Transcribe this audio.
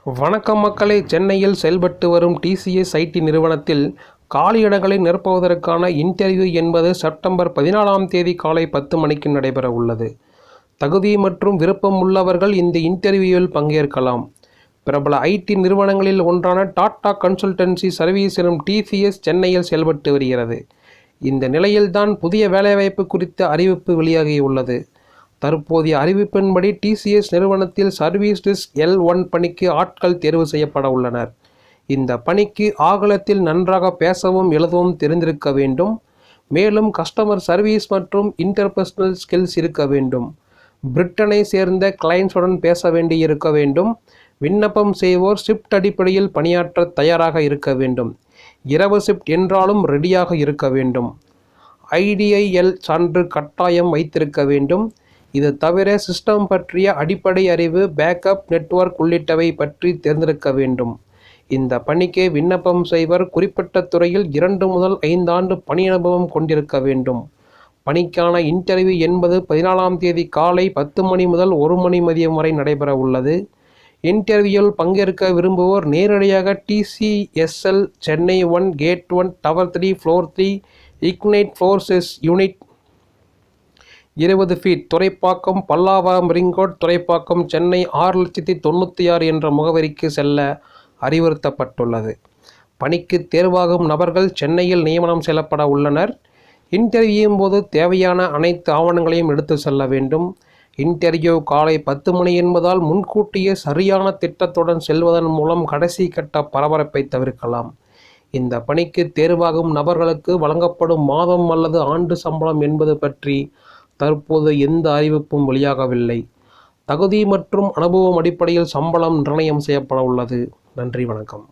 வணக்கம் மக்களே. சென்னையில் செயல்பட்டு வரும் டிசிஎஸ் ஐடி நிறுவனத்தில் காலியிடங்களை நிரப்புவதற்கான இன்டர்வியூ என்பது செப்டம்பர் 14ஆம் தேதி காலை 10 மணிக்கு நடைபெற உள்ளது. தகுதி மற்றும் விருப்பம் உள்ளவர்கள் இந்த இன்டர்வியூவில் பங்கேற்கலாம். பிரபல ஐடி நிறுவனங்களில் ஒன்றான டாடா கன்சல்டன்சி சர்வீஸ் எனும் டிசிஎஸ் சென்னையில் செயல்பட்டு வருகிறது. இந்த நிலையில்தான் புதிய வேலைவாய்ப்பு குறித்த அறிவிப்பு வெளியாகியுள்ளது. தற்போதைய அறிவிப்பின்படி டிசிஎஸ் நிறுவனத்தில் சர்வீஸ் டெஸ்க் L1 பணிக்கு ஆட்கள் தேர்வு செய்யப்பட உள்ளனர். இந்த பணிக்கு ஆங்கிலத்தில் நன்றாக பேசவும் எழுதவும் தெரிந்திருக்க வேண்டும். மேலும் கஸ்டமர் சர்வீஸ் மற்றும் இன்டர்பர்சனல் ஸ்கில்ஸ் இருக்க வேண்டும். பிரிட்டனை சேர்ந்த கிளைண்ட்ஸுடன் பேச வேண்டியிருக்க வேண்டும். விண்ணப்பம் செய்வோர் ஷிப்ட் அடிப்படையில் பணியாற்ற தயாராக இருக்க வேண்டும். இரவு ஷிப்ட் என்றாலும் ரெடியாக இருக்க வேண்டும். IDIL சான்று கட்டாயம் வைத்திருக்க வேண்டும். இது தவிர சிஸ்டம் பற்றிய அடிப்படை அறிவு, பேக்கப் நெட்வொர்க் உள்ளிட்டவை பற்றி தெரிந்திருக்க வேண்டும். இந்த பணிக்கு விண்ணப்பம் செய்வர் குறிப்பிட்ட துறையில் 2 முதல் 5 ஆண்டு பணி அனுபவம் கொண்டிருக்க வேண்டும். பணிக்கான இன்டர்வியூ என்பது 14ஆம் தேதி காலை 10 மணி முதல் 1 மணி மதியம் வரை நடைபெற உள்ளது. இன்டர்வியூவில் பங்கேற்க விரும்புவோர் நேரடியாக TCSL Chennai 1 gate 1 tower 3 floor 3 ignite forces unit 20 feet Thoraipakkam Pallavaram ring road Thoraipakkam Chennai 6,96,000 என்ற முகவரிக்கு செல்ல அறிவுறுத்தப்பட்டுள்ளது. பணிக்கு தேர்வாகும் நபர்கள் சென்னையில் நியமனம் செய்யப்பட உள்ளனர். இன்டர்வியூவின் போது தேவையான அனைத்து ஆவணங்களையும் எடுத்து செல்ல வேண்டும். இன்டர்வியூ காலை 10 மணி என்பதால் முன்கூட்டியே சரியான திட்டத்துடன் செல்வதன் மூலம் கடைசி கட்ட பரபரப்பை தவிர்க்கலாம். இந்த பணிக்கு தேர்வாகும் நபர்களுக்கு வழங்கப்படும் மாதம் அல்லது ஆண்டு சம்பளம் என்பது பற்றி தற்போது எந்த அறிவிப்பும் வெளியாகவில்லை. தகுதி மற்றும் அனுபவம் அடிப்படையில் சம்பளம் நிர்ணயம் செய்யப்பட உள்ளது. நன்றி, வணக்கம்.